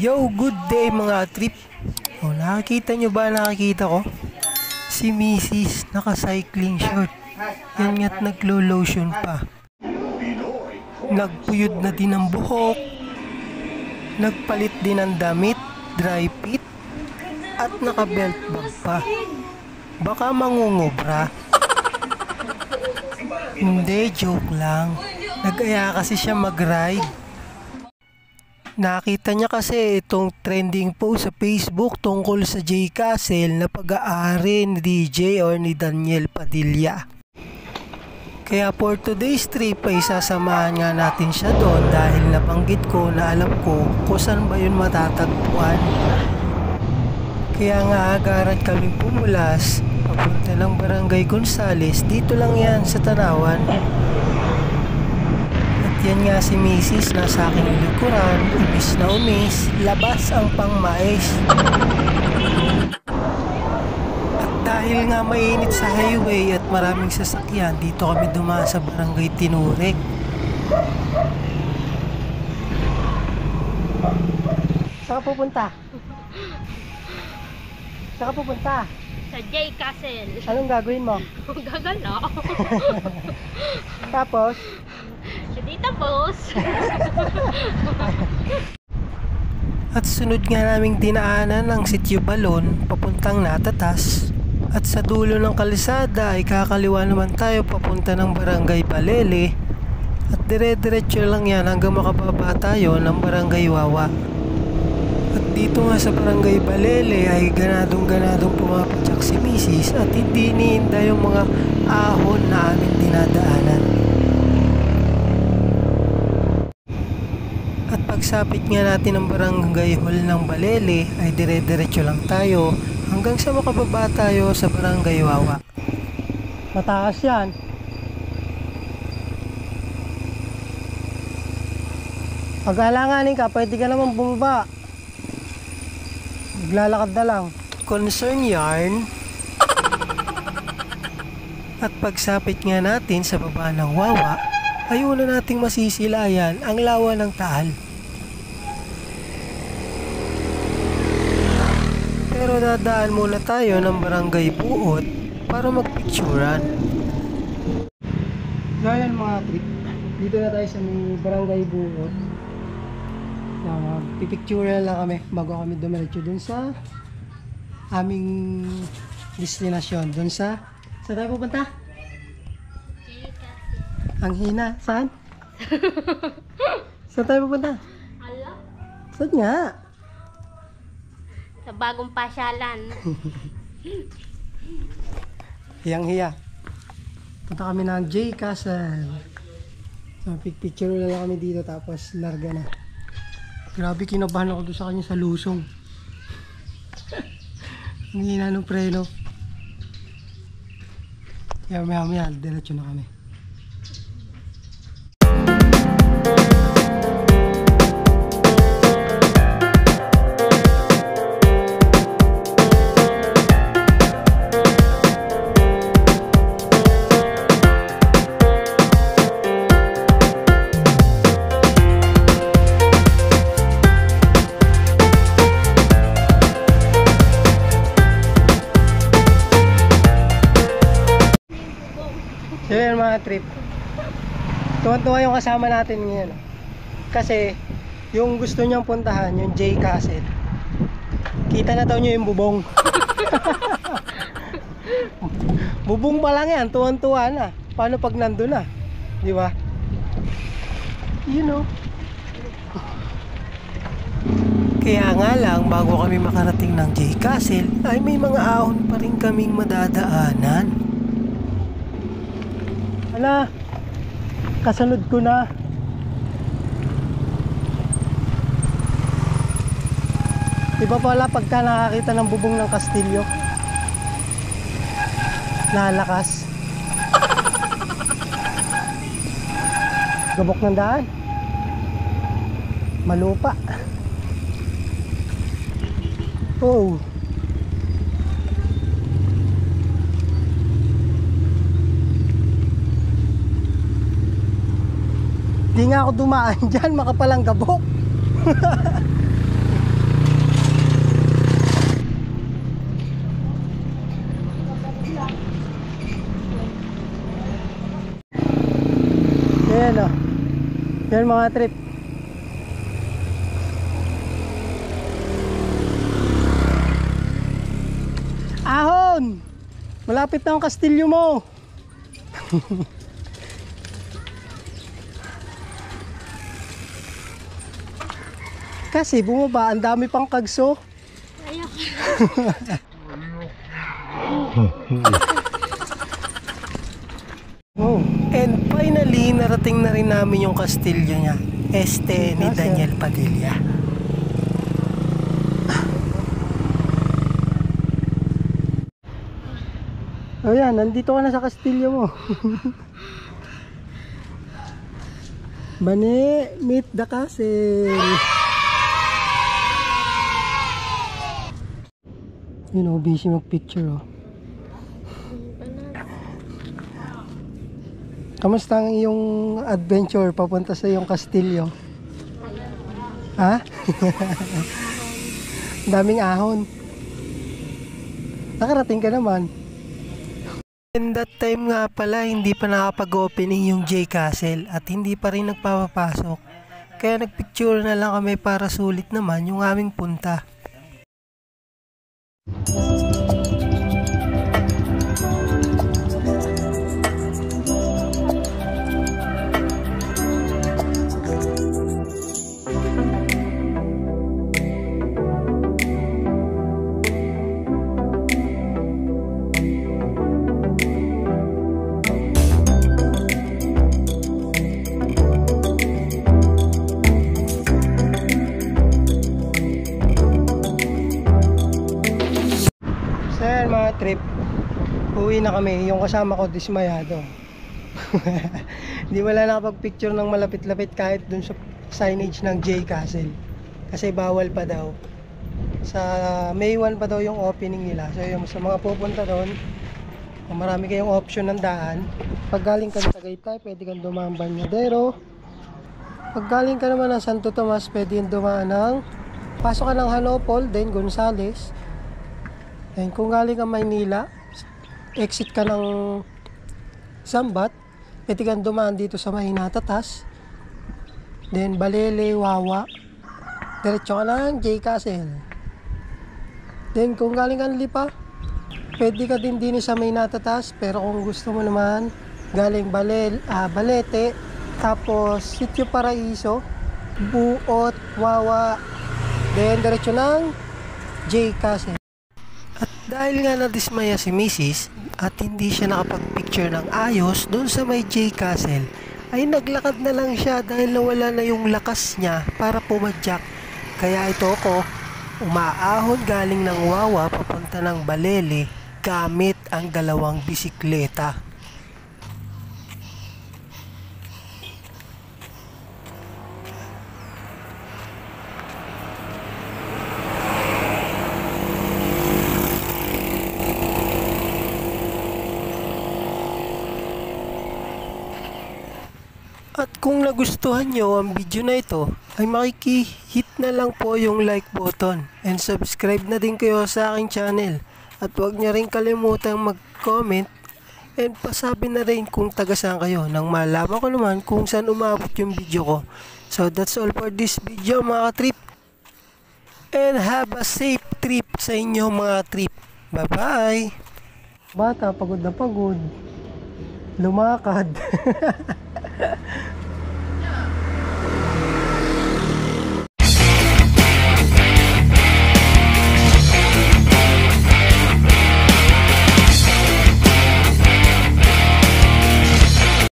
Yo, good day mga trip. Nakikita nyo ba, nakikita ko? Si Mrs. naka-cycling short. Yan nga't naglo-lotion pa. Nagpuyod na din ang buhok. Nagpalit din ng damit, dry fit. At naka-belt bag pa. Baka mangungobra. Hindi, joke lang. Nag-aya kasi siya mag-ride. Nakita niya kasi itong trending post sa Facebook tungkol sa J Castle na pag-aari ni DJ or ni Daniel Padilla. Kaya for today's trip ay sasamahan nga natin siya doon dahil nabanggit ko na alam ko kung saan ba yun matatagpuan. Kaya nga agad kaming pumulas papunta ng Barangay Gonzales, dito lang yan sa Tanawan. Yan nga si Mrs. nasa aking likuran, umis na umis, labas ang pangmais. At dahil nga mainit sa highway at maraming sasakyan, dito kami dumaan sa Barangay Tinurek. Saan ka pupunta? Saan ka pupunta? Sa J Castle. Anong gagawin mo? Gagala. Tapos? Dito post. At sunod nga naming dinaanan ang Sitio Balon papuntang Natatas. At sa dulo ng kalisada ay kakaliwa naman tayo papunta ng Barangay Palele. At dire-diretso lang yan hanggang makababa tayo ng Barangay Wawa. At dito nga sa Barangay Palele ay ganadong pumapadyak si Mrs. at hindi iniinda yung mga ahon na aming dinadaanan. At pagsapit nga natin ng Barangay Hall ng Balele ay dire-diretso lang tayo hanggang sa makababa tayo sa Barangay Wawa. Mataas yan. Pag alanganin ka, pwede ka naman bumaba. Maglalakad na lang. Concern yarn. At pagsapit nga natin sa baba ng Wawa, ay una nating masisilayan ang lawa ng Taal. Pero dadaan muna tayo ng Barangay Buot para magpicturan. Ngayon mga trip, dito na tayo sa Barangay Buot. Pipicturan lang kami bago kami dumiretso dun sa aming destinasyon. Dun sa... Saan tayo pupunta? Ang hina. Saan? Saan tayo pupunta? Hala? Saan nga? Sa bagong pasyalan. Hiyang-hiya. Punta kami ng J Castle. So, picture na lang kami dito tapos larga na. Grabe, kinabahan ako doon sa kanya sa lusong. Ang hina ng preno. Kaya maya diretso na kami. So yan mga trip, tuwan-tuwa yung kasama natin ngayon kasi yung gusto niyang puntahan, yung J Castle, kita na daw niyo yung bubong. Bubong pa lang yan, tuwan-tuwa na. Paano pag nandun na, di ba? You know. Kaya nga lang, bago kami makarating ng J Castle ay may mga ahon pa rin kaming madadaanan. Hala, kasunod ko na. Iba pala pagka nakakita ng bubong ng kastilyo, lalakas. Gabok ng daan, malupa. Oh, di nga ako dumaan dyan, makapalang gabok. Ayan o. Yan mga trip. Ahon! Malapit na ang kastilyo mo. Kasi bumaba, ang dami pang kagso. Ayak. Oh. And finally, narating na rin namin yung kastilyo niya. Este ni Daniel Padilla. O yan, nandito ka na sa kastilyo mo. Bane, meet the castle. You know, busy mag-picture oh. Kamusta ang iyong adventure papunta sa iyong kastilyo? Ha? Daming ahon. Nakarating ka naman. And that time nga pala, hindi pa nakapag-opening yung J Castle at hindi pa rin nagpapapasok. Kaya nagpicture na lang kami para sulit naman yung aming punta. Trip, uwi na kami. Yung kasama ko dismayado. Hindi wala nakapag-picture ng malapit-lapit kahit dun sa signage ng J Castle kasi bawal pa daw. Sa May 1 pa daw yung opening nila. So yung sa mga pupunta doon, marami kayong option ng daan. Pag galing ka ng Tagaytay, pwede kang dumaan Banyadero. Pag galing ka naman ng Santo Tomas, pwede kang dumaan ng pasok ka ng Hanopol, then Gonzales. And kung galing ka Maynila, exit ka ng Sambat, pwede kang dumaan dito sa Mahinatatas, then Balele, Wawa, diretso ka ng J Castle. Then kung galing ka ng Lipa, pwede ka din sa Mahinatatas, pero kung gusto mo naman galing Balete, tapos Sitio Paraiso, Buot, Wawa, then diretso ng J Castle. Dahil nga nadismaya si Mrs. at hindi siya nakapag-picture ng ayos doon sa may J Castle, ay naglakad na lang siya dahil nawala na yung lakas niya para pumadyak. Kaya ito ko, umaahon galing ng Wawa papunta ng Balele gamit ang dalawang bisikleta. At kung nagustuhan nyo ang video na ito, ay makiki-hit na lang po yung like button and subscribe na din kayo sa aking channel. At huwag nyo rin kalimutang mag-comment and pasabi na rin kung taga saan kayo nang malaman ko naman kung saan umabot yung video ko. So that's all for this video mga trip. And have a safe trip sa inyo mga trip. Bye bye! Bata, pagod na pagod. Lumakad.